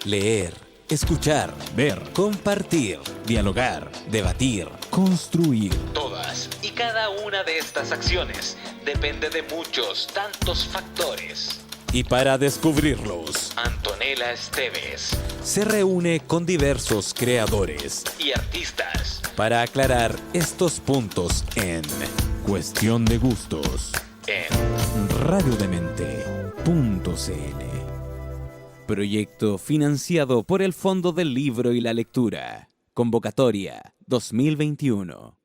Leer, escuchar, ver, compartir, dialogar, debatir, construir. Todas y cada una de estas acciones depende de muchos, tantos factores. Y para descubrirlos, Antonella Esteves se reúne con diversos creadores y artistas para aclarar estos puntos en Cuestión de Gustos en radiodemente.cl. Proyecto financiado por el Fondo del Libro y la Lectura. Convocatoria 2021.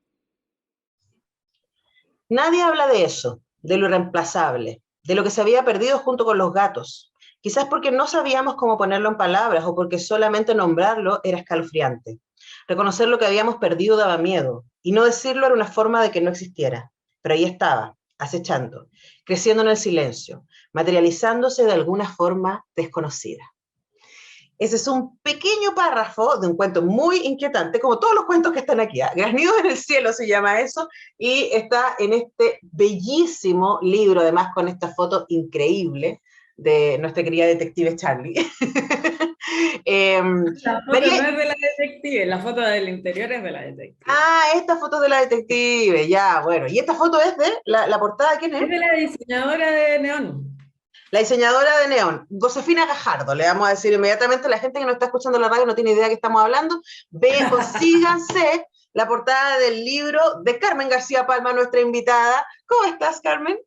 Nadie habla de eso, de lo irreemplazable, de lo que se había perdido junto con los gatos. Quizás porque no sabíamos cómo ponerlo en palabras o porque solamente nombrarlo era escalofriante. Reconocer lo que habíamos perdido daba miedo y no decirlo era una forma de que no existiera. Pero ahí estaba, acechando, creciendo en el silencio, materializándose de alguna forma desconocida. Ese es un pequeño párrafo de un cuento muy inquietante, como todos los cuentos que están aquí. Graznidos en el cielo se llama eso, y está en este bellísimo libro, además con esta foto increíble de nuestra querida detective Charlie. La foto María... no es de la detective, la foto del interior es de la detective. Ah, esta foto es de la detective, ya, bueno. ¿Y esta foto es de la portada? ¿Quién es? Es de la diseñadora de Neón. La diseñadora de Neón, Josefina Gajardo, le vamos a decir inmediatamente, la gente que no está escuchando la radio no tiene idea de qué estamos hablando, consíganse la portada del libro de Carmen García Palma, nuestra invitada. ¿Cómo estás, Carmen?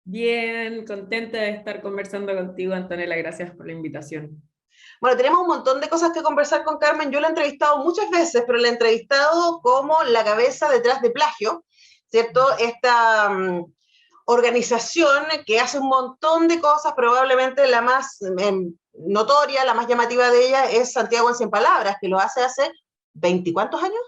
Bien, contenta de estar conversando contigo, Antonella, gracias por la invitación. Bueno, tenemos un montón de cosas que conversar con Carmen. Yo la he entrevistado muchas veces, pero la he entrevistado como la cabeza detrás de Plagio, ¿cierto? Esta organización que hace un montón de cosas, probablemente la más notoria, la más llamativa de ella es Santiago en 100 Palabras, que lo hace 20 ¿cuántos años?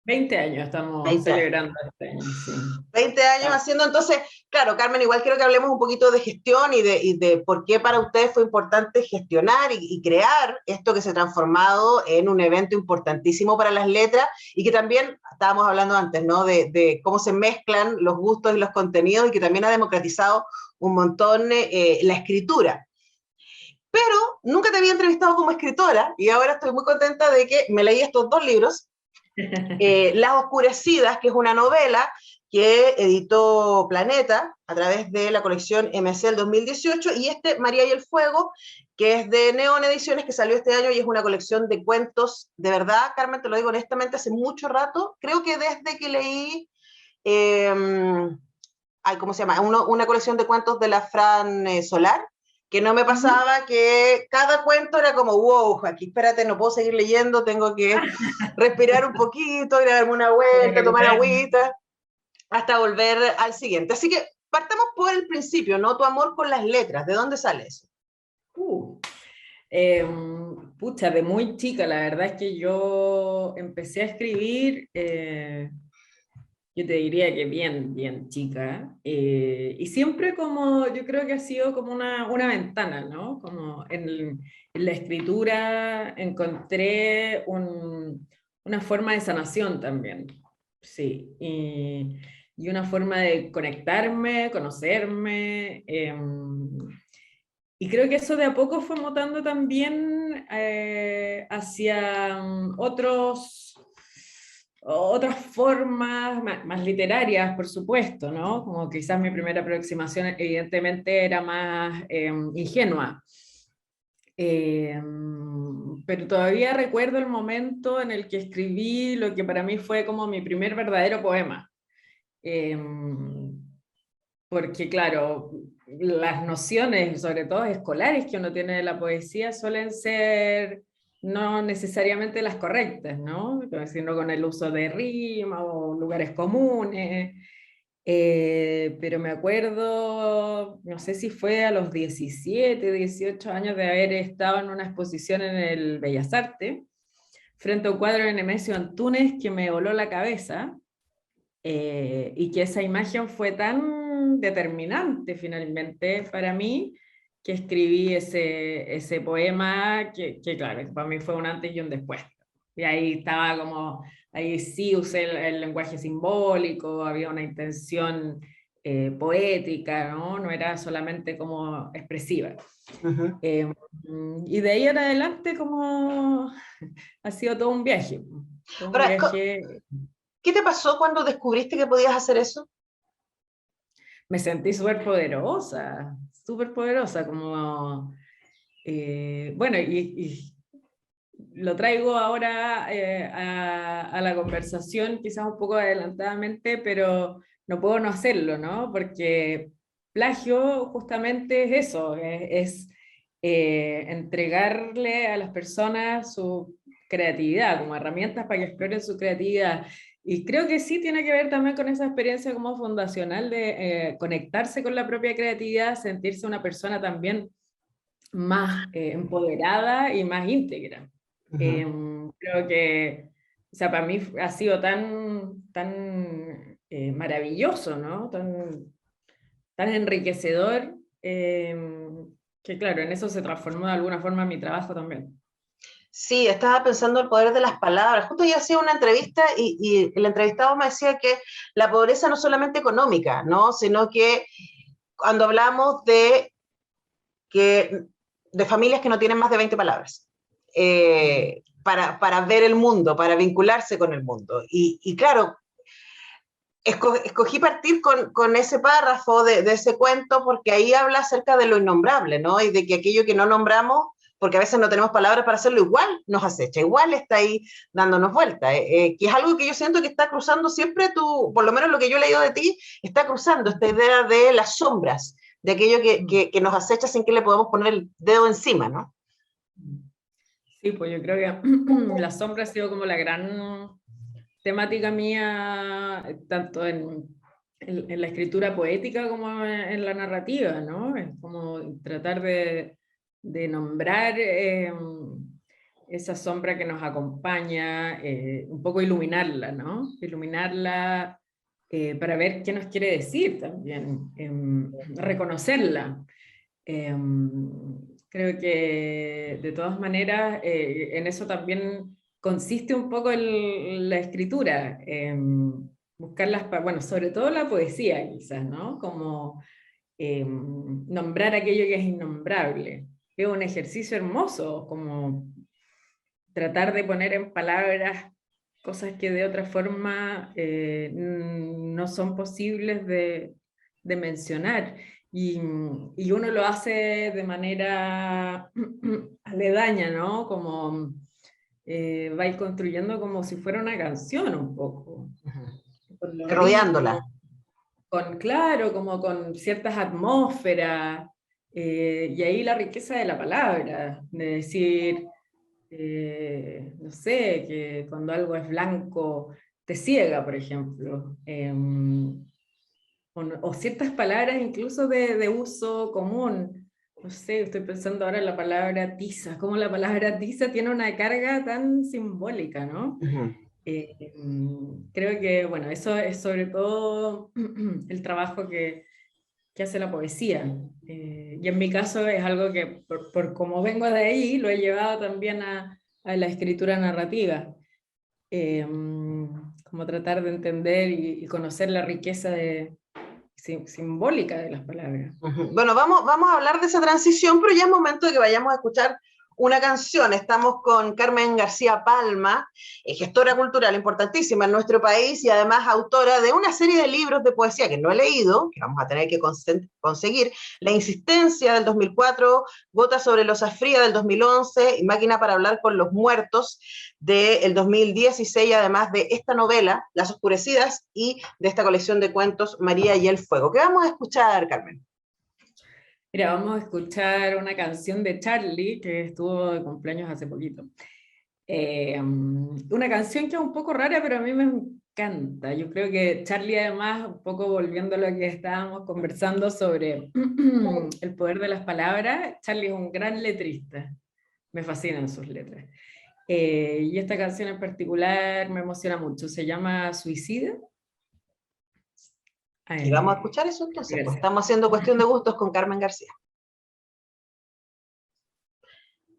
20 años estamos 20 celebrando este año, sí. 20 años haciendo, entonces, claro, Carmen, igual quiero que hablemos un poquito de gestión y de por qué para ustedes fue importante gestionar y crear esto que se ha transformado en un evento importantísimo para las letras y que también, estábamos hablando antes, ¿no? De cómo se mezclan los gustos y los contenidos y que también ha democratizado un montón la escritura. Pero nunca te había entrevistado como escritora y ahora estoy muy contenta de que me leí estos dos libros. Las Oscurecidas, que es una novela que editó Planeta a través de la colección MC del 2018, y María y el Fuego, que es de Neon Ediciones, que salió este año y es una colección de cuentos, de verdad, Carmen, te lo digo honestamente, hace mucho rato, creo que desde que leí, ¿cómo se llama? Una colección de cuentos de la Fran Solar, que no me pasaba que cada cuento era como, wow, aquí espérate, no puedo seguir leyendo, tengo que respirar un poquito, ir a darme una vuelta, tomar agüita, hasta volver al siguiente. Así que partamos por el principio, ¿no? Tu amor por las letras, ¿de dónde sale eso? Pucha, de muy chica, la verdad es que yo empecé a escribir, yo te diría que bien chica, y siempre como, yo creo que ha sido como una ventana, ¿no? Como en la escritura encontré una forma de sanación también, sí, y una forma de conectarme, conocerme, y creo que eso de a poco fue mutando también hacia otras formas más literarias, por supuesto, ¿no? Como quizás mi primera aproximación evidentemente era más ingenua. Pero todavía recuerdo el momento en el que escribí lo que para mí fue como mi primer verdadero poema. Porque claro, las nociones, sobre todo escolares, que uno tiene de la poesía suelen ser no necesariamente las correctas, ¿no? Sino con el uso de rima o lugares comunes. Pero me acuerdo, no sé si fue a los 17, 18 años de haber estado en una exposición en el Bellas Artes, frente a un cuadro de Nemesio Antunes que me voló la cabeza, y que esa imagen fue tan determinante finalmente para mí, que escribí ese poema que claro, para mí fue un antes y un después. Y ahí estaba como, ahí sí usé el lenguaje simbólico, había una intención poética, ¿no? No era solamente como expresiva. Ujú. Y de ahí en adelante como ha sido todo un Ahora, viaje. ¿qué te pasó cuando descubriste que podías hacer eso? Me sentí súper poderosa, como, bueno, y lo traigo ahora a la conversación, quizás un poco adelantadamente, pero no puedo no hacerlo, ¿no? Porque plagio justamente es eso, entregarle a las personas su creatividad, como herramientas para que exploren su creatividad. Y creo que sí tiene que ver también con esa experiencia como fundacional de conectarse con la propia creatividad, sentirse una persona también más empoderada y más íntegra. Ujú. Creo que, o sea, para mí ha sido tan maravilloso, ¿no? Tan enriquecedor, que claro, en eso se transformó de alguna forma mi trabajo también. Sí, estaba pensando el poder de las palabras. Justo yo hacía una entrevista y el entrevistado me decía que la pobreza no es solamente económica, ¿no? Sino que cuando hablamos de familias que no tienen más de 20 palabras, para ver el mundo, para vincularse con el mundo. Y claro, escogí partir con ese párrafo de ese cuento porque ahí habla acerca de lo innombrable, ¿no? Y de que aquello que no nombramos, porque a veces no tenemos palabras para hacerlo, igual nos acecha, igual está ahí dándonos vuelta, que es algo que yo siento que está cruzando siempre por lo menos lo que yo he leído de ti, está cruzando esta idea de las sombras, de aquello que nos acecha sin que le podamos poner el dedo encima, ¿no? Sí, pues yo creo que la sombra ha sido como la gran temática mía, tanto en la escritura poética como en la narrativa, ¿no? Es como tratar de nombrar esa sombra que nos acompaña, un poco iluminarla, ¿no? Iluminarla para ver qué nos quiere decir también, reconocerla. Creo que de todas maneras en eso también consiste un poco la escritura, buscar bueno, sobre todo la poesía quizás, ¿no? Como nombrar aquello que es innombrable. Es un ejercicio hermoso, como tratar de poner en palabras cosas que de otra forma no son posibles de mencionar. Y uno lo hace de manera aledaña, ¿no? Como va a ir construyendo como si fuera una canción un poco, con los ritmos, Rodeándola. claro, como con ciertas atmósferas, y ahí la riqueza de la palabra, de decir, no sé, que cuando algo es blanco te ciega, por ejemplo. O ciertas palabras incluso de uso común. No sé, estoy pensando ahora en la palabra tiza, cómo la palabra tiza tiene una carga tan simbólica, ¿no? Ujú. Creo que, bueno, eso es sobre todo el trabajo que hace la poesía. Y en mi caso es algo que, por como vengo de ahí, lo he llevado también a la escritura narrativa. Como tratar de entender y conocer la riqueza simbólica de las palabras. Ujú. Bueno, vamos a hablar de esa transición, pero ya es momento de que vayamos a escuchar una canción. Estamos con Carmen García Palma, gestora cultural importantísima en nuestro país y además autora de una serie de libros de poesía que no he leído, que vamos a tener que conseguir: La Insistencia del 2004, Gota sobre losa fría del 2011 y Máquina para hablar con los muertos del 2016, además de esta novela, Las Oscurecidas, y de esta colección de cuentos, María y el Fuego. ¿Qué vamos a escuchar, Carmen? Mira, vamos a escuchar una canción de Charlie que estuvo de cumpleaños hace poquito. Una canción que es un poco rara, pero a mí me encanta. Yo creo que Charlie, además, un poco volviendo a lo que estábamos conversando sobre el poder de las palabras, Charlie es un gran letrista. Me fascinan sus letras. Y esta canción en particular me emociona mucho. Se llama Suicida. Y vamos a Eh, escuchar eso entonces, pues García. estamos haciendo Cuestión de Gustos con Carmen García.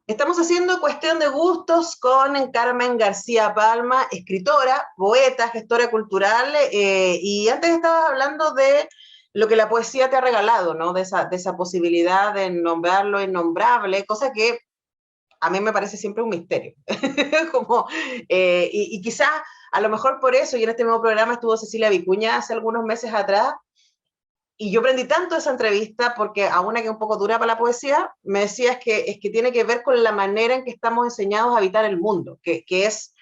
Estamos haciendo Cuestión de Gustos con Carmen García Palma, escritora, poeta, gestora cultural, y antes estabas hablando de lo que la poesía te ha regalado, ¿no? De esa posibilidad de nombrar lo innombrable, cosa que a mí me parece siempre un misterio. Como, y quizás a lo mejor por eso, y en este nuevo programa estuvo Cecilia Vicuña hace algunos meses atrás, y yo aprendí tanto de esa entrevista, porque a una que es un poco dura para la poesía, me decía es que tiene que ver con la manera en que estamos enseñados a habitar el mundo, que es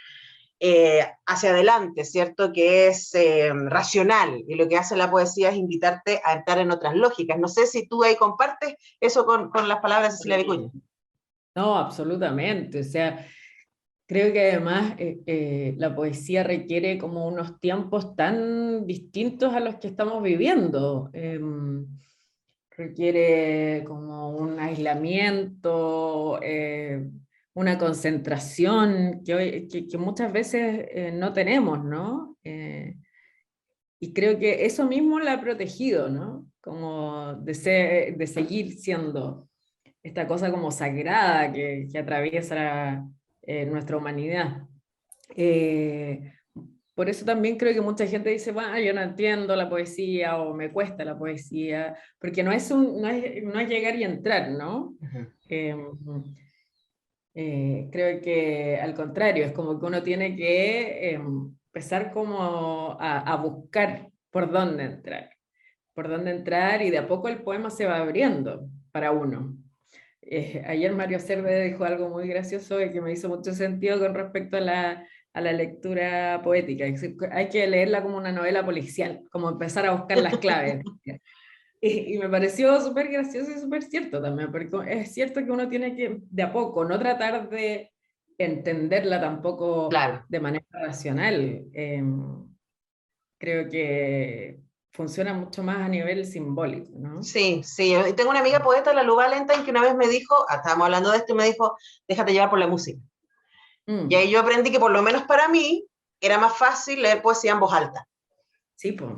hacia adelante, ¿cierto? Que es racional, y lo que hace la poesía es invitarte a entrar en otras lógicas. No sé si tú ahí compartes eso con las palabras de Cecilia Vicuña. No, absolutamente. O sea, creo que además la poesía requiere como unos tiempos tan distintos a los que estamos viviendo. Requiere como un aislamiento, una concentración que muchas veces no tenemos, ¿no? Y creo que eso mismo la ha protegido, ¿no? Como de seguir siendo esta cosa como sagrada que atraviesa nuestra humanidad. Eh, por eso también creo que mucha gente dice, bueno, yo no entiendo la poesía o me cuesta la poesía, porque no es llegar y entrar, ¿no? Uh-huh. Creo que al contrario, es como que uno tiene que empezar como a buscar por dónde entrar y de a poco el poema se va abriendo para uno. Ayer Mario Cerve dijo algo muy gracioso y que me hizo mucho sentido con respecto a la lectura poética. Hay que leerla como una novela policial, como empezar a buscar las claves. Y me pareció súper gracioso y súper cierto también, porque es cierto que uno tiene que, de a poco, no tratar de entenderla tampoco Claro. de manera racional. Creo que funciona mucho más a nivel simbólico, ¿no? Sí, sí. Yo tengo una amiga poeta, la Lu Valentine, que una vez me dijo, estábamos hablando de esto, y me dijo, déjate llevar por la música. Y ahí yo aprendí que por lo menos para mí era más fácil leer poesía en voz alta. Sí, pues.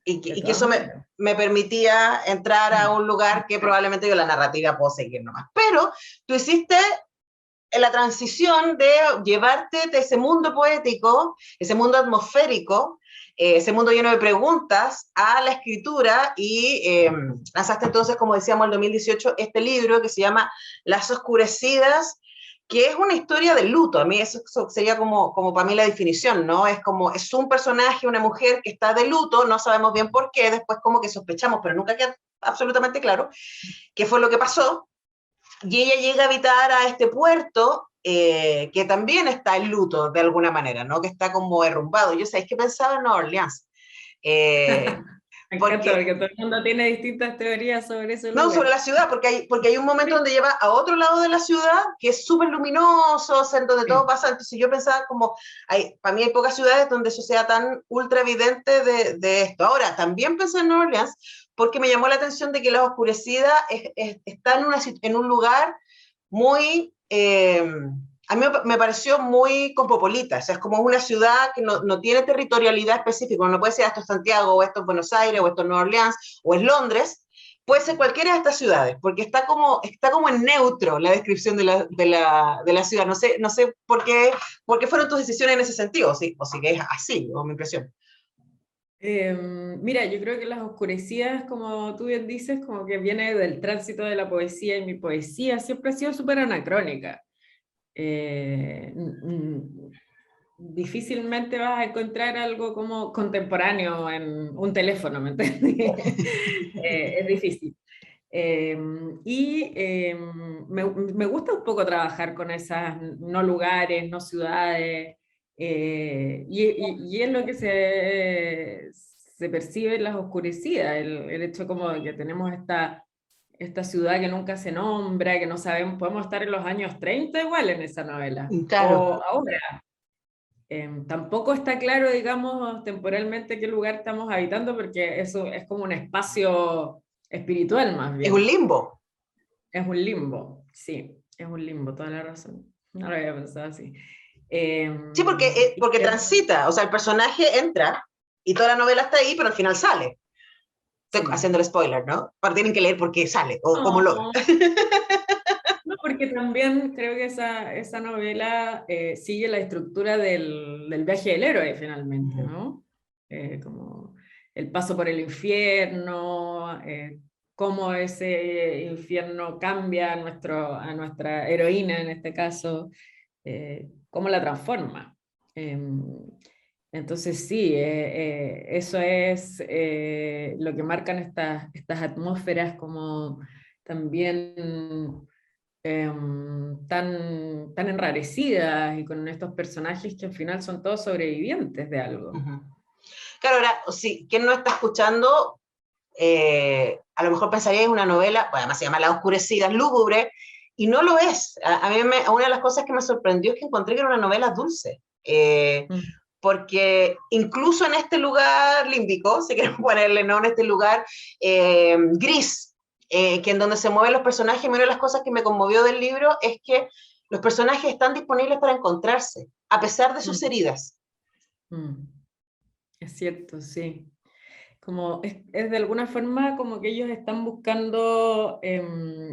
Y que eso me permitía entrar a un lugar que probablemente yo la narrativa puedo seguir nomás. Pero tú hiciste la transición de llevarte de ese mundo poético, ese mundo atmosférico, ese mundo lleno de preguntas, a la escritura y lanzaste entonces, como decíamos, en 2018, este libro que se llama Las Oscurecidas, que es una historia de luto. A mí eso sería como para mí la definición, ¿no? Es como, es un personaje, una mujer que está de luto, no sabemos bien por qué, después como que sospechamos, pero nunca queda absolutamente claro qué fue lo que pasó, y ella llega a habitar a este puerto que también está en luto de alguna manera, ¿no? Que está como derrumbado. Yo sabéis que pensaba en Nueva Orleans. Me encanta Porque, porque todo el mundo tiene distintas teorías sobre ese no, lugar. sobre la ciudad, porque hay un momento donde lleva a otro lado de la ciudad que es súper luminoso, o sea, en donde todo pasa. Entonces yo pensaba como, para mí hay pocas ciudades donde eso sea tan ultra evidente de esto. Ahora, también pensé en Nueva Orleans porque me llamó la atención de que La Oscurecida está en un lugar muy, a mí me pareció muy cosmopolita, o sea, es como una ciudad que no tiene territorialidad específica, no puede ser esto es Santiago, o esto es Buenos Aires, o esto es Nueva Orleans, o es Londres, puede ser cualquiera de estas ciudades, porque está como en neutro la descripción de la ciudad, no sé por qué fueron tus decisiones en ese sentido, o si que es así, o mi impresión. Mira, yo creo que Las Oscurecidas, como tú bien dices, como que viene del tránsito de la poesía, y mi poesía siempre ha sido súper anacrónica. Difícilmente vas a encontrar algo como contemporáneo en un teléfono, ¿me entiendes? Es difícil. Me gusta un poco trabajar con esas no lugares, no ciudades, y es lo que se percibe en Las Oscurecidas, el hecho como de que tenemos esta ciudad que nunca se nombra, que no sabemos, podemos estar en los años 30 igual en esa novela, Claro. o ahora. Tampoco está claro, digamos, temporalmente qué lugar estamos habitando, porque eso es como un espacio espiritual más Es un bien. limbo. Es un limbo, sí, es un limbo, toda la razón. No lo había pensado así. Sí, porque transita, o sea, el personaje entra y toda la novela está ahí, pero al final sale. Estoy Sí. haciendo el spoiler, ¿no? Pero tienen que leer por qué sale o cómo logra. No, no, porque también creo que esa novela sigue la estructura del viaje del héroe finalmente, ¿no? Como el paso por el infierno, cómo ese infierno cambia a nuestra heroína en este caso, cómo la transforma. Entonces sí, eso es lo que marcan estas atmósferas como también tan enrarecidas y con estos personajes que al final son todos sobrevivientes de algo. Uh-huh. Claro, ahora, sí, quien no está escuchando, a lo mejor pensaría que es una novela, bueno, además se llama La Oscurecida, es lúgubre, y no lo es. A mí una de las cosas que me sorprendió es que encontré que era una novela dulce. Porque incluso en este lugar límbico, si queremos ponerle, ¿no? En este lugar gris, que en donde se mueven los personajes, una de las cosas que me conmovió del libro es que los personajes están disponibles para encontrarse, a pesar de sus heridas. Es cierto, sí. Como es de alguna forma como que ellos están buscando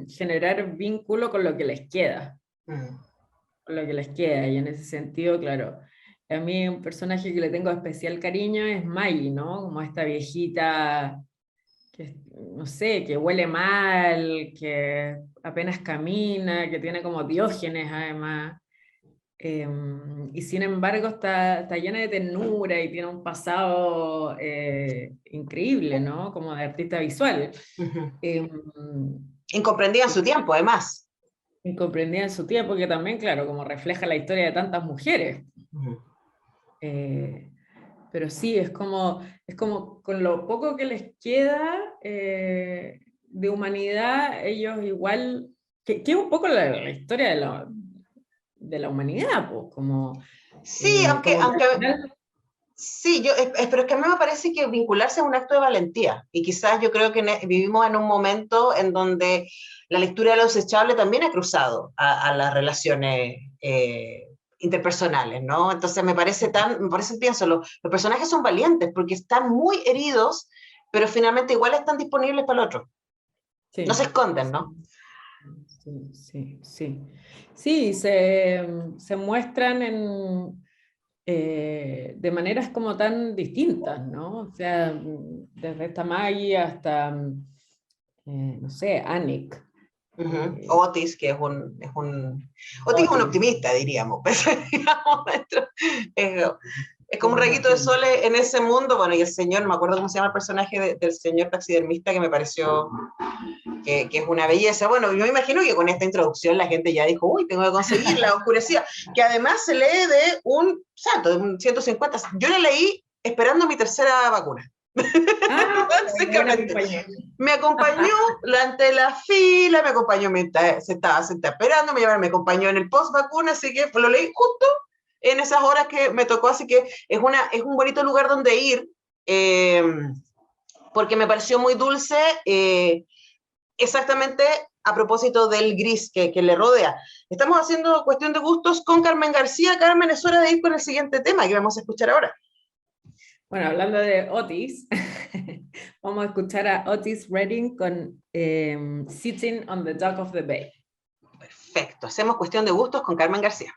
generar vínculo con lo que les queda. Con lo que les queda, y en ese sentido, claro, a mí un personaje que le tengo especial cariño es Maggie, ¿no? Como esta viejita que, no sé, que huele mal, que apenas camina, que tiene como Diógenes además, y sin embargo está llena de ternura y tiene un pasado increíble, ¿no? Como de artista visual. Incomprendida en su tiempo, además. Incomprendida en su tiempo, que también, claro, como refleja la historia de tantas mujeres. Pero sí, es como con lo poco que les queda de humanidad, ellos igual, que es un poco la historia de la humanidad, pues, como... Sí, aunque final... sí, pero es que a mí me parece que vincularse es un acto de valentía, y quizás yo creo que vivimos en un momento en donde la lectura de lo desechable también ha cruzado a las relaciones interpersonales, ¿no? Entonces pienso, los personajes son valientes porque están muy heridos, pero finalmente igual están disponibles para el otro. Sí. No se esconden, ¿no? Sí. Sí, se muestran de maneras como tan distintas, ¿no? O sea, desde esta Maggie hasta, no sé, Annick. Otis, que Otis es un optimista, diríamos. Es como un rayito de sol en ese mundo. Bueno, y el señor, no me acuerdo cómo se llama el personaje del señor taxidermista, que me pareció que es una belleza. Bueno, yo me imagino que con esta introducción la gente ya dijo, uy, tengo que conseguir La Oscurecida, que además se lee de un santo, de un 150. Yo la leí esperando mi tercera vacuna. Básicamente. Me acompañó ante la fila, me acompañó mientras se estaba esperando, me acompañó en el post vacuna, así que lo leí justo en esas horas que me tocó, así que es un bonito lugar donde ir, porque me pareció muy dulce, exactamente a propósito del gris que le rodea. Estamos haciendo Cuestión de Gustos con Carmen García. Carmen, es hora de ir con el siguiente tema que vamos a escuchar ahora. Bueno, hablando de Otis, vamos a escuchar a Otis Redding con Sitting on the Dock of the Bay. Perfecto, hacemos Cuestión de Gustos con Carmen García.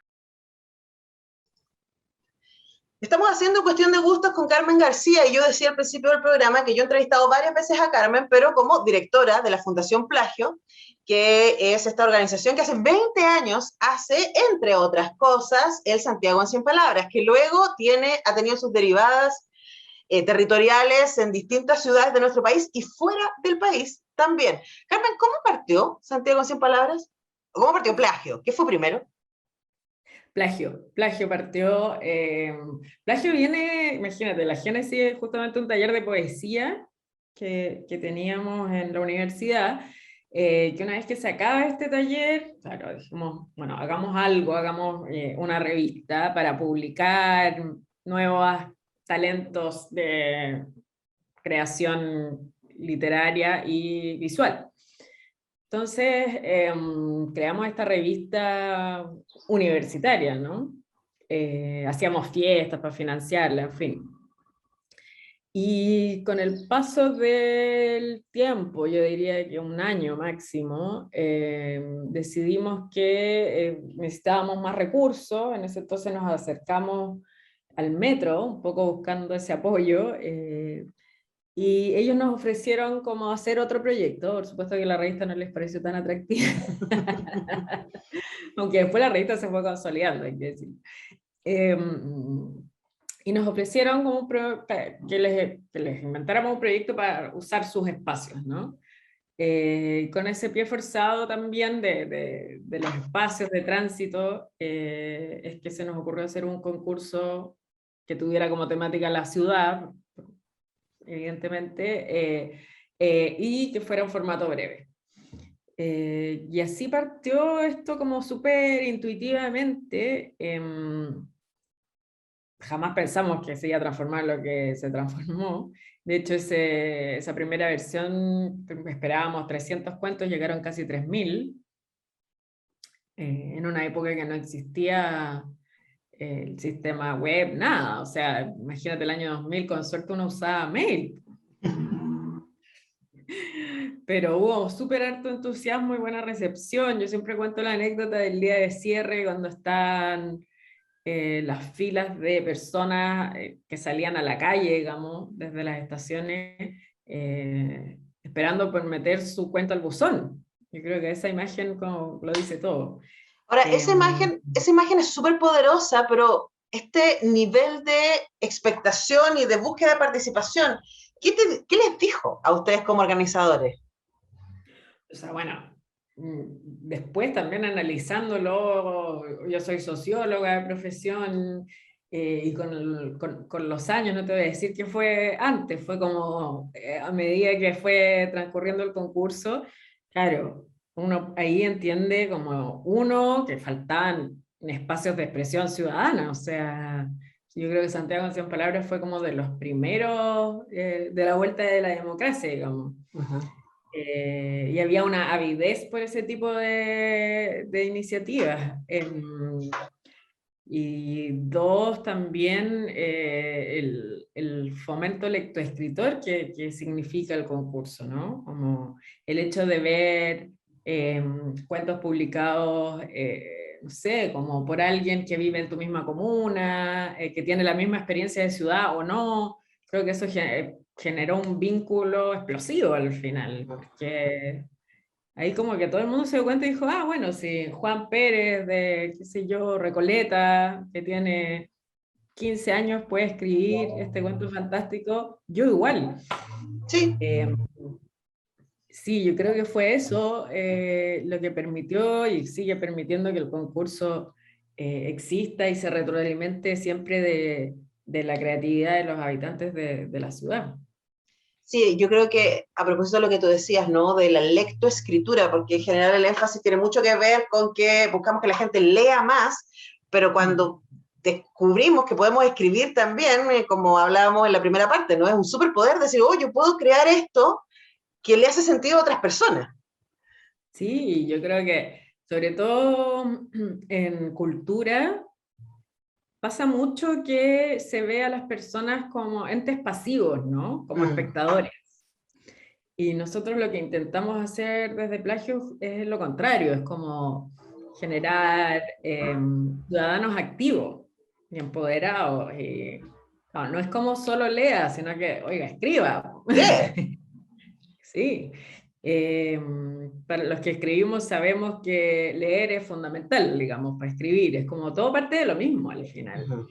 Estamos haciendo Cuestión de Gustos con Carmen García, y yo decía al principio del programa que yo he entrevistado varias veces a Carmen, pero como directora de la Fundación Plagio, que es esta organización que hace 20 años hace, entre otras cosas, el Santiago en 100 Palabras, que luego ha tenido sus derivadas territoriales en distintas ciudades de nuestro país y fuera del país también. Carmen, ¿cómo partió Santiago en 100 Palabras? ¿Cómo partió Plagio? ¿Qué fue primero? Plagio partió, Plagio viene, imagínate, la génesis es justamente un taller de poesía que teníamos en la universidad, que una vez que se acaba este taller, claro, dijimos, bueno, hagamos algo, hagamos una revista para publicar nuevos talentos de creación literaria y visual. Entonces, creamos esta revista universitaria, ¿no? Hacíamos fiestas para financiarla, en fin. Y con el paso del tiempo, yo diría que un año máximo, decidimos que necesitábamos más recursos. En ese entonces nos acercamos al metro, un poco buscando ese apoyo, Y ellos nos ofrecieron como hacer otro proyecto, por supuesto que la revista no les pareció tan atractiva, aunque después la revista se fue consolidando, hay que decir. Y nos ofrecieron como que les inventáramos un proyecto para usar sus espacios, ¿no? Con ese pie forzado también de los espacios de tránsito, es que se nos ocurrió hacer un concurso que tuviera como temática la ciudad, evidentemente, y que fuera un formato breve. Y así partió esto como súper intuitivamente. Jamás pensamos que se iba a transformar lo que se transformó. De hecho, esa primera versión, esperábamos 300 cuentos, llegaron casi 3000, en una época que no existía el sistema web, nada. O sea, imagínate el año 2000, con suerte uno usaba mail. Pero hubo súper harto entusiasmo y buena recepción. Yo siempre cuento la anécdota del día de cierre, cuando están las filas de personas que salían a la calle, digamos, desde las estaciones, esperando por meter su cuenta al buzón. Yo creo que esa imagen como lo dice todo. Ahora, esa imagen es súper poderosa, pero este nivel de expectación y de búsqueda de participación, ¿qué les dijo a ustedes como organizadores? O sea, bueno, después también analizándolo, yo soy socióloga de profesión, y con los años, no te voy a decir que fue antes, fue como a medida que fue transcurriendo el concurso, claro, uno ahí entiende como uno que faltaban espacios de expresión ciudadana, o sea, yo creo que Santiago en 100 palabras fue como de los primeros de la vuelta de la democracia, digamos. Uh-huh. Y había una avidez por ese tipo de iniciativas. Y dos, también el fomento lectoescritor que significa el concurso, ¿no? Como el hecho de ver cuentos publicados, no sé, como por alguien que vive en tu misma comuna, que tiene la misma experiencia de ciudad o no. Creo que eso generó un vínculo explosivo al final, porque ahí como que todo el mundo se dio cuenta y dijo, ah, bueno, si Juan Pérez de, qué sé yo, Recoleta, que tiene 15 años, puede escribir este cuento fantástico, yo igual. Sí. Sí, yo creo que fue eso lo que permitió y sigue permitiendo que el concurso exista y se retroalimente siempre de la creatividad de los habitantes de la ciudad. Sí, yo creo que a propósito de lo que tú decías, ¿no? De la lectoescritura, porque en general el énfasis tiene mucho que ver con que buscamos que la gente lea más, pero cuando descubrimos que podemos escribir también, como hablábamos en la primera parte, ¿no? Es un superpoder decir, oh, yo puedo crear esto que le hace sentido a otras personas. Sí, yo creo que sobre todo en cultura pasa mucho que se ve a las personas como entes pasivos, ¿no? Como espectadores. Y nosotros lo que intentamos hacer desde Plagio es lo contrario, es como generar ciudadanos activos y empoderados. Y, no es como solo lea, sino que, oiga, escriba. Sí. Para los que escribimos sabemos que leer es fundamental, digamos, para escribir. Es como todo parte de lo mismo al final.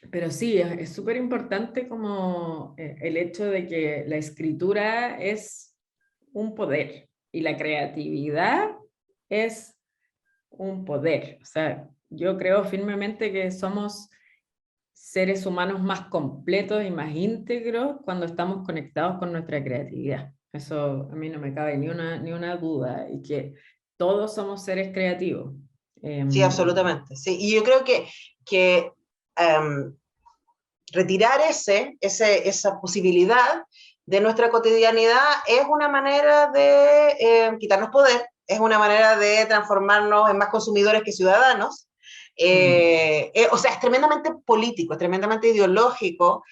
Pero sí, es súper importante como el hecho de que la escritura es un poder y la creatividad es un poder. O sea, yo creo firmemente que somos seres humanos más completos y más íntegros cuando estamos conectados con nuestra creatividad. Eso a mí no me cabe ni una duda, y que todos somos seres creativos. Sí, absolutamente. Sí. Y yo creo que retirar esa posibilidad de nuestra cotidianidad es una manera de quitarnos poder, es una manera de transformarnos en más consumidores que ciudadanos. O sea, es tremendamente político, es tremendamente ideológico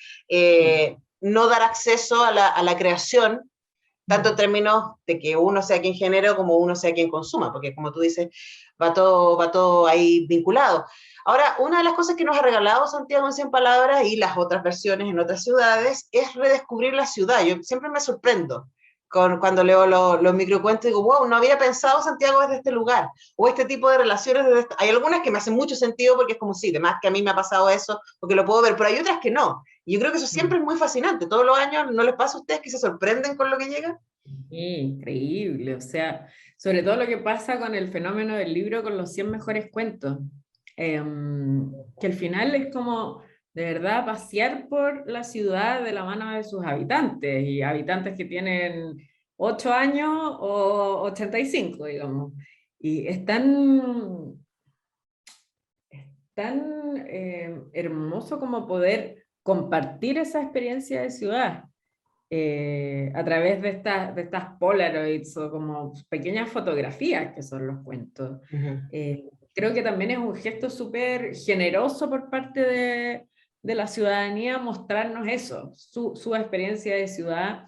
no dar acceso a la creación tanto en términos de que uno sea quien genere como uno sea quien consuma, porque como tú dices, va todo ahí vinculado. Ahora, una de las cosas que nos ha regalado Santiago en 100 palabras y las otras versiones en otras ciudades es redescubrir la ciudad. Yo siempre me sorprendo cuando leo los microcuentos y digo, wow, no había pensado Santiago desde este lugar, o este tipo de relaciones desde hay algunas que me hacen mucho sentido porque es como, sí, además que a mí me ha pasado eso, porque lo puedo ver, pero hay otras que no. Y yo creo que eso siempre es muy fascinante. Todos los años, ¿no les pasa a ustedes que se sorprenden con lo que llega? Increíble, o sea, sobre todo lo que pasa con el fenómeno del libro con los 100 mejores cuentos, que al final es como de verdad pasear por la ciudad de la mano de sus habitantes, y habitantes que tienen 8 años o 85, digamos, y es tan hermoso como poder compartir esa experiencia de ciudad a través de estas Polaroids o como pequeñas fotografías que son los cuentos. Creo que también es un gesto súper generoso por parte de la ciudadanía mostrarnos eso, su experiencia de ciudad,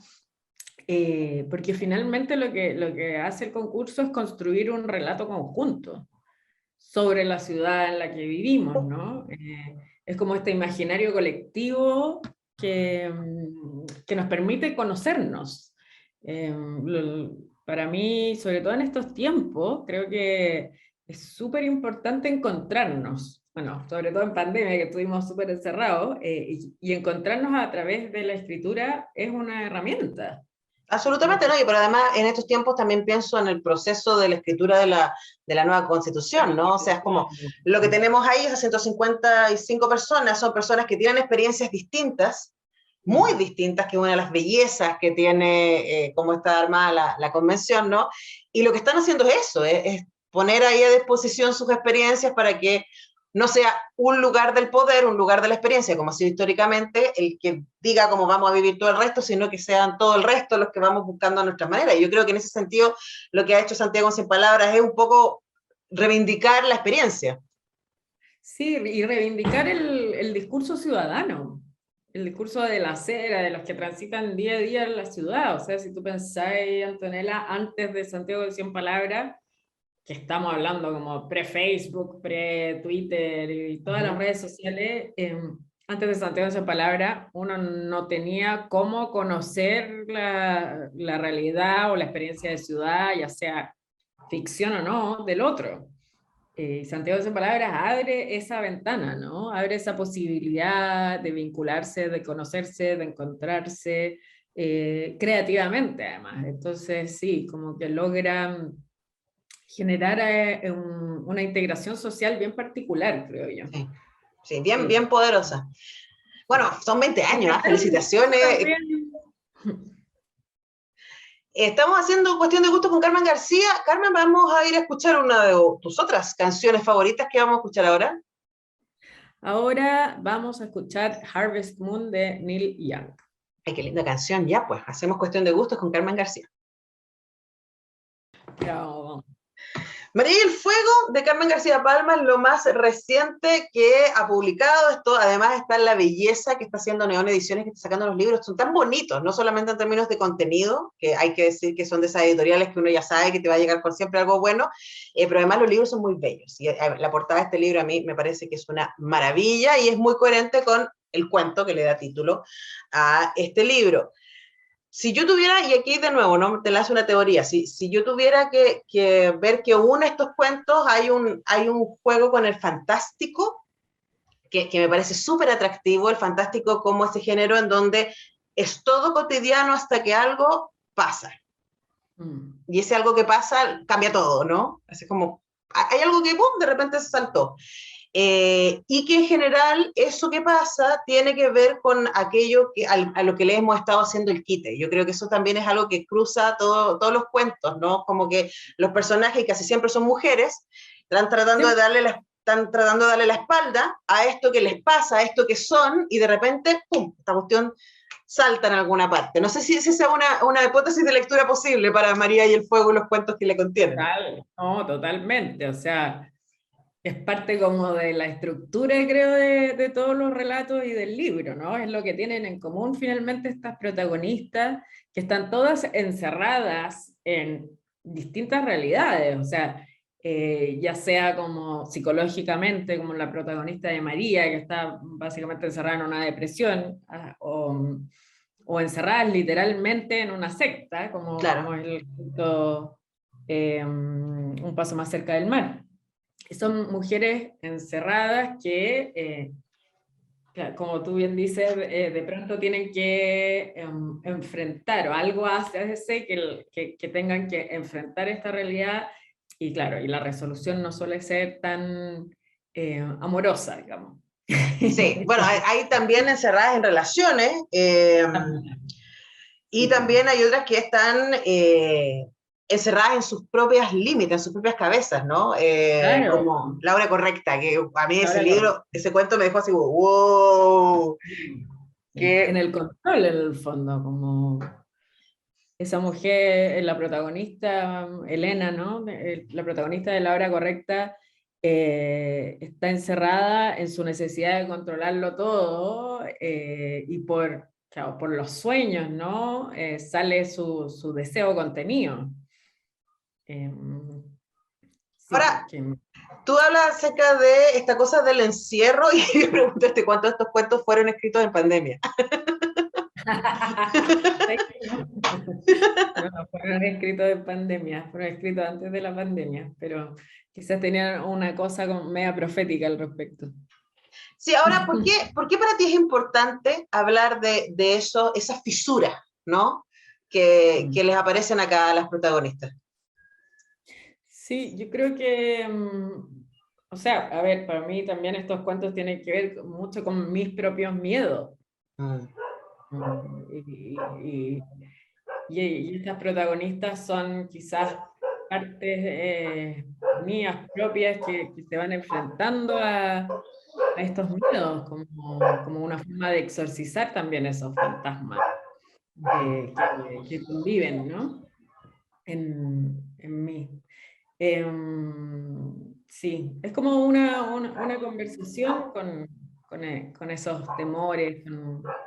porque finalmente lo que hace el concurso es construir un relato conjunto sobre la ciudad en la que vivimos, ¿no? Es como este imaginario colectivo que nos permite conocernos. Para mí, sobre todo en estos tiempos, creo que es súper importante encontrarnos. Bueno, sobre todo en pandemia, que estuvimos súper encerrados, y encontrarnos a través de la escritura es una herramienta. Absolutamente, ¿no? Y pero además en estos tiempos también pienso en el proceso de la escritura de la nueva constitución, ¿no? O sea, es como lo que tenemos ahí, esas 155 personas, son personas que tienen experiencias distintas, muy distintas, que una de las bellezas que tiene cómo está armada la convención, ¿no? Y lo que están haciendo es eso, es poner ahí a disposición sus experiencias para que no sea un lugar del poder, un lugar de la experiencia, como ha sido históricamente, el que diga cómo vamos a vivir todo el resto, sino que sean todo el resto los que vamos buscando a nuestra manera. Y yo creo que en ese sentido lo que ha hecho Santiago en 100 palabras es un poco reivindicar la experiencia. Sí, y reivindicar el discurso ciudadano, el discurso de la acera, de los que transitan día a día en la ciudad. O sea, si tú pensáis, Antonella, antes de Santiago de 100 palabras, que estamos hablando como pre-Facebook, pre-Twitter y todas las redes sociales, antes de Santiago de 100 palabras, uno no tenía cómo conocer la realidad o la experiencia de ciudad, ya sea ficción o no, del otro. Santiago de 100 palabras abre esa ventana, ¿no? Abre esa posibilidad de vincularse, de conocerse, de encontrarse creativamente, además. Entonces, sí, como que logra generar una integración social bien particular, creo yo. Sí, sí, bien poderosa. Bueno, son 20 años, ¿eh? Felicitaciones. Estamos haciendo Cuestión de Gusto con Carmen García. Carmen, vamos a ir a escuchar una de tus otras canciones favoritas que vamos a escuchar ahora. Ahora vamos a escuchar Harvest Moon de Neil Young. Ay, qué linda canción. Ya, pues, hacemos Cuestión de Gustos con Carmen García. Pero, María y el Fuego de Carmen García Palma es lo más reciente que ha publicado. Esto además está en La Belleza, que está haciendo Neón Ediciones, que está sacando los libros. Son tan bonitos, no solamente en términos de contenido, que hay que decir que son de esas editoriales que uno ya sabe que te va a llegar por siempre algo bueno, pero además los libros son muy bellos. Y la portada de este libro a mí me parece que es una maravilla y es muy coherente con el cuento que le da título a este libro. Si yo tuviera, y aquí de nuevo, ¿no? Te lanzo una teoría, si yo tuviera que ver que une estos cuentos, hay un juego con el fantástico que me parece súper atractivo, el fantástico como ese género en donde es todo cotidiano hasta que algo pasa. Y ese algo que pasa cambia todo, ¿no? Así como, hay algo que, ¡pum!, de repente se saltó. Y que en general eso que pasa tiene que ver con aquello a lo que le hemos estado haciendo el quite. Yo creo que eso también es algo que cruza todos los cuentos, ¿no? Como que los personajes, casi siempre son mujeres, están tratando de darle la espalda a esto que les pasa, a esto que son, y de repente, ¡pum!, esta cuestión salta en alguna parte. No sé si esa es una hipótesis de lectura posible para María y el Fuego y los cuentos que le contienen. No, totalmente, o sea, es parte como de la estructura, creo, de todos los relatos y del libro, ¿no? Es lo que tienen en común finalmente estas protagonistas que están todas encerradas en distintas realidades, o sea, ya sea como psicológicamente, como la protagonista de María, que está básicamente encerrada en una depresión, o encerradas literalmente en una secta, como Claro. es el culto Un paso más cerca del mar. Son mujeres encerradas que, claro, como tú bien dices, de pronto tienen que enfrentar, o algo hace que tengan que enfrentar esta realidad, y claro, y la resolución no suele ser tan amorosa, digamos. Sí, bueno, hay también encerradas en relaciones, y Sí, también hay otras que están encerradas en sus propias límites, en sus propias cabezas, ¿no? claro, Como La Hora Correcta, que a mí ese ahora libro, ese cuento me dejó así, wow, en que, el control, en el fondo, como esa mujer, la protagonista, Elena, ¿no? La protagonista de La Hora Correcta, está encerrada en su necesidad de controlarlo todo, y claro, por los sueños, ¿no? Sale su deseo contenido. Eh, sí, ahora, tú hablas acerca de esta cosa del encierro y me preguntaste cuántos de estos cuentos fueron escritos en pandemia. No, no fueron escritos de pandemia, fueron escritos antes de la pandemia, pero quizás tenían una cosa como media profética al respecto. Sí, ahora, por qué para ti es importante hablar de eso, esas fisuras, ¿no? Que les aparecen acá a las protagonistas. Sí, yo creo que, o sea, a ver, para mí también estos cuentos tienen que ver mucho con mis propios miedos. Mm. Y, y estas protagonistas son quizás partes mías propias que se van enfrentando a estos miedos, como una forma de exorcizar también esos fantasmas que conviven, ¿no? En mí. Sí, es como una conversación con esos temores,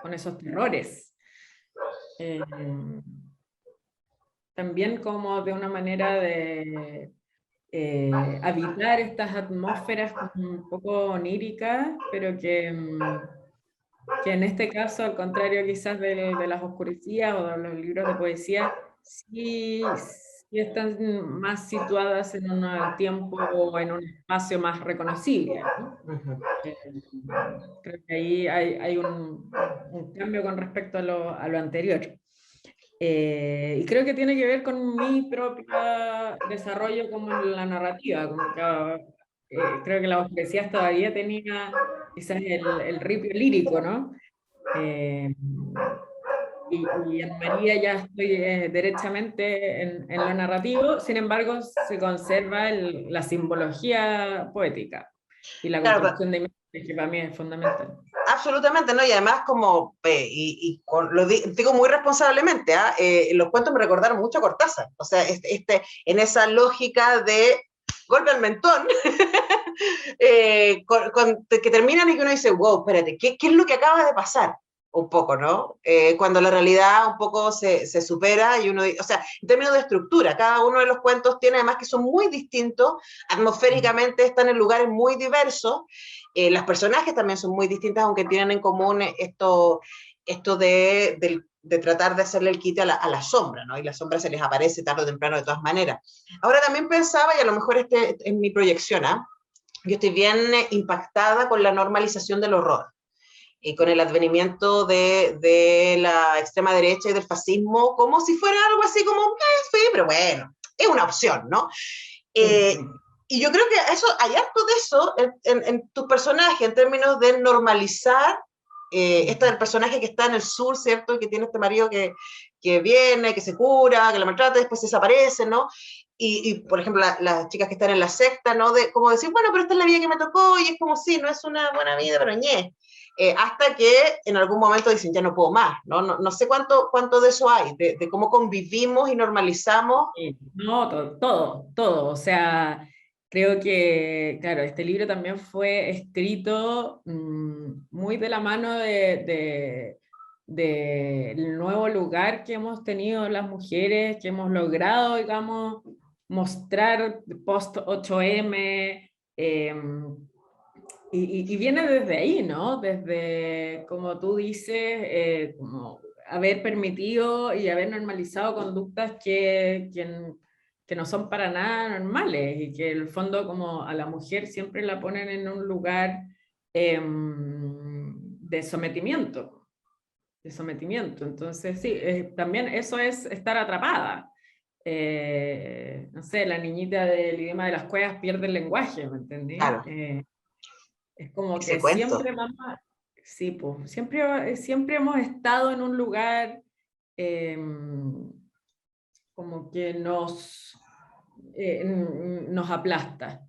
con esos terrores. Em, También como de una manera de habitar estas atmósferas como un poco oníricas, pero que en este caso, al contrario quizás de las oscurecías o de los libros de poesía, sí están más situadas en un tiempo o en un espacio más reconocible, ¿no? Ujú. Eh, Creo que ahí hay un cambio con respecto a lo anterior. Y creo que tiene que ver con mi propio desarrollo como en la narrativa, como que creo que la poesía todavía tenía quizás el ripio lírico, ¿no? Eh, y en María ya estoy derechamente en lo narrativo, sin embargo se conserva la simbología poética y la Claro, construcción de imágenes, que para mí es fundamental. absolutamente, ¿no? Y además como, digo muy responsablemente, ¿ah? Los cuentos me recordaron mucho a Cortázar, o sea, en esa lógica de golpe al mentón, que terminan y que uno dice, wow, espérate, ¿qué es lo que acaba de pasar? Un poco, ¿no? Cuando la realidad un poco se supera y uno, o sea, en términos de estructura, cada uno de los cuentos tiene además que son muy distintos, atmosféricamente están en lugares muy diversos, las personajes también son muy distintas, aunque tienen en común esto de tratar de hacerle el quite a la sombra, ¿no? Y la sombra se les aparece tarde o temprano de todas maneras. Ahora también pensaba, y a lo mejor es mi proyección, ¿ah? Yo estoy bien impactada con la normalización del horror y con el advenimiento de la extrema derecha y del fascismo, como si fuera algo así como, sí, pero bueno, es una opción, ¿no? Sí, Eh, sí. y yo creo que eso, hay harto de eso en tus personajes, en términos de normalizar esta del personaje que está en el sur, ¿cierto? Y que tiene este marido que viene, que se cura, que la maltrata, después desaparece, ¿no? Por ejemplo, las chicas que están en la secta, ¿no? De como decir, bueno, pero esta es la vida que me tocó, y es como, sí, no es una buena vida, pero ñe. Hasta que en algún momento dicen, ya no puedo más, ¿no? No sé cuánto de eso hay, de cómo convivimos y normalizamos. Sí, no, todo. O sea, creo que, claro, este libro también fue escrito muy de la mano del nuevo lugar que hemos tenido las mujeres, que hemos logrado, digamos, mostrar post 8M, y viene desde ahí, ¿no? Desde, como tú dices, como haber permitido y haber normalizado conductas que no son para nada normales y que en el fondo como a la mujer siempre la ponen en un lugar de sometimiento, de sometimiento. Entonces, sí, también eso es estar atrapada. No sé, la niñita del idioma de las cuevas pierde el lenguaje, ¿me entendí? Claro, Es como ese que cuento. siempre, mamá, sí, pues, siempre hemos estado en un lugar como que nos aplasta.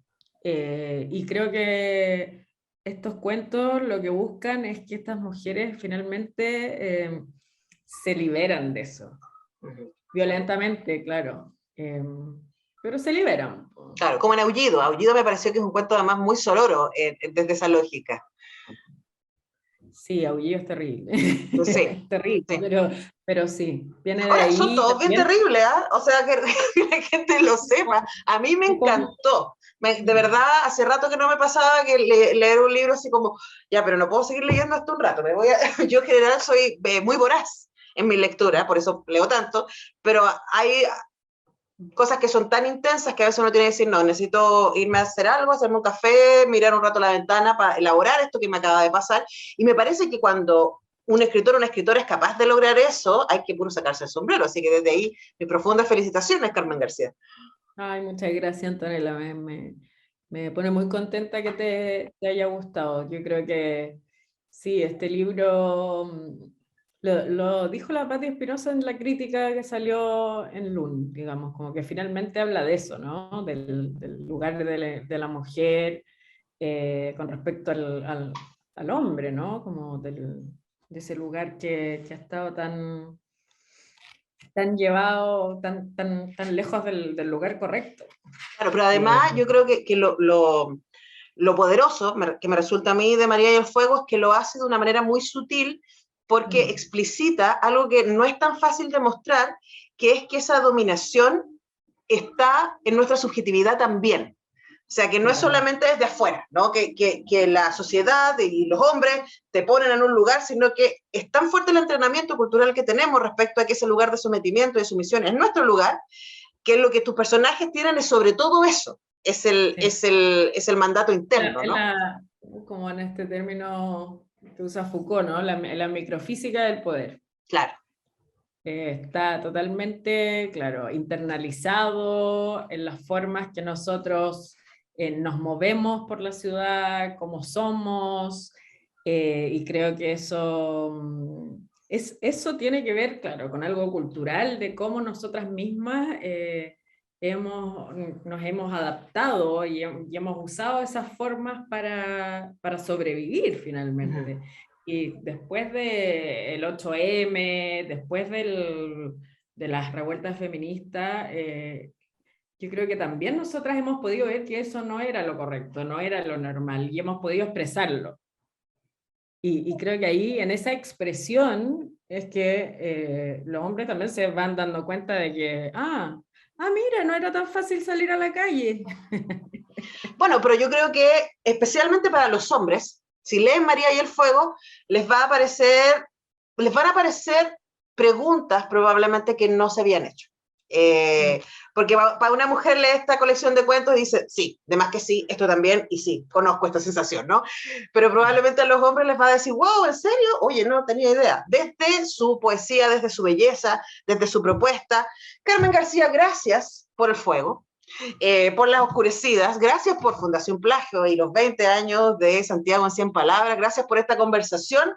Y creo que estos cuentos lo que buscan es que estas mujeres finalmente se liberan de eso, Ujú. violentamente, claro, pero se liberan. Claro, como en Aullido. Aullido me pareció que es un cuento además muy sonoro desde esa lógica. Sí, Aullido es terrible, Sí, es terrible, sí. pero sí, viene de Ahora, son ahí todos bien también. terribles, ¿ah? O sea, que, que la gente lo sepa. A mí me Como, encantó. De verdad, hace rato que no me pasaba que leer un libro así como, ya, pero no puedo seguir leyendo hasta un rato. Yo en general soy muy voraz en mi lectura, por eso leo tanto, pero hay cosas que son tan intensas que a veces uno tiene que decir, no, necesito irme a hacer algo, hacerme un café, mirar un rato la ventana para elaborar esto que me acaba de pasar. Y me parece que cuando un escritor o una escritora es capaz de lograr eso, hay que puro sacarse el sombrero. Así que desde ahí, mis profundas felicitaciones, Carmen García. ay, muchas gracias, Antonella, me pone muy contenta que te haya gustado. Yo creo que sí, este libro lo dijo la Patti Espinosa en la crítica que salió en Lund, digamos, como que finalmente habla de eso, ¿no? Del lugar de la mujer con respecto al hombre, ¿no? Como de ese lugar que ha estado tan llevado, tan lejos del lugar correcto. Claro, pero además yo creo que lo poderoso que me resulta a mí de María y el Fuego es que lo hace de una manera muy sutil porque explicita algo que no es tan fácil de mostrar, que es que esa dominación está en nuestra subjetividad también. O sea, que no es Totalmente. solamente desde afuera, ¿no? Que la sociedad y los hombres te ponen en un lugar, sino que es tan fuerte el entrenamiento cultural que tenemos respecto a que ese lugar de sometimiento y de sumisión es nuestro lugar, que lo que tus personajes tienen es sobre todo eso, Sí. es el mandato interno, ¿no? Como en este término que usa Foucault, ¿no? La microfísica del poder. Claro. Está totalmente, claro, internalizado en las formas que nosotros nos movemos por la ciudad, cómo somos, y creo que eso tiene que ver, claro, con algo cultural de cómo nosotras mismas nos hemos adaptado y hemos usado esas formas para sobrevivir finalmente. Uh-huh. Y después del 8M, después de las revueltas feministas, yo creo que también nosotras hemos podido ver que eso no era lo correcto, no era lo normal, y hemos podido expresarlo. Y creo que ahí, en esa expresión, es que los hombres también se van dando cuenta de que, mira, no era tan fácil salir a la calle. Bueno, pero yo creo que especialmente para los hombres, si leen María y el Fuego, les van a aparecer preguntas probablemente que no se habían hecho. Porque para una mujer lee esta colección de cuentos y dice, sí, de más que sí, esto también, y sí, conozco esta sensación, ¿no? Pero probablemente a los hombres les va a decir, wow, ¿en serio? Oye, no tenía idea. Desde su poesía, desde su belleza, desde su propuesta. Carmen García, gracias por el fuego. Por las oscurecidas, gracias por Fundación Plagio y los 20 años de Santiago en 100 palabras, gracias por esta conversación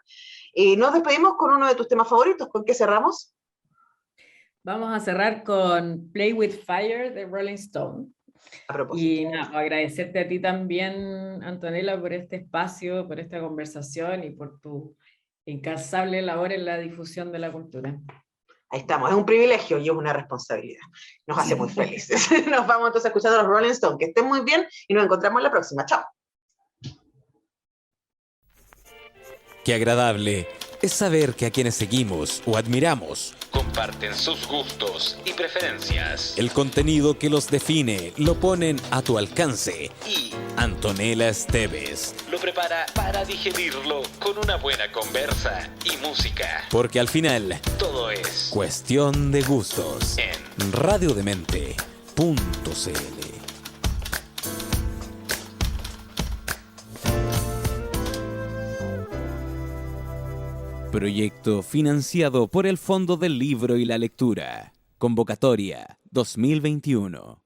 y nos despedimos con uno de tus temas favoritos. ¿Con qué cerramos? Vamos a cerrar con Play with Fire de Rolling Stone. A propósito. Y nada, agradecerte a ti también, Antonella, por este espacio, por esta conversación y por tu incansable labor en la difusión de la cultura. Ahí estamos, es un privilegio y es una responsabilidad. Nos hace muy felices. Nos vamos entonces escuchando a los Rolling Stones. Que estén muy bien y nos encontramos en la próxima. Chao. Qué agradable es saber que a quienes seguimos o admiramos comparten sus gustos y preferencias. El contenido que los define lo ponen a tu alcance y Antonella Esteves lo prepara para digerirlo con una buena conversa y música. Porque al final todo es cuestión de gustos en radiodemente.cl. Proyecto financiado por el Fondo del Libro y la Lectura. Convocatoria 2021.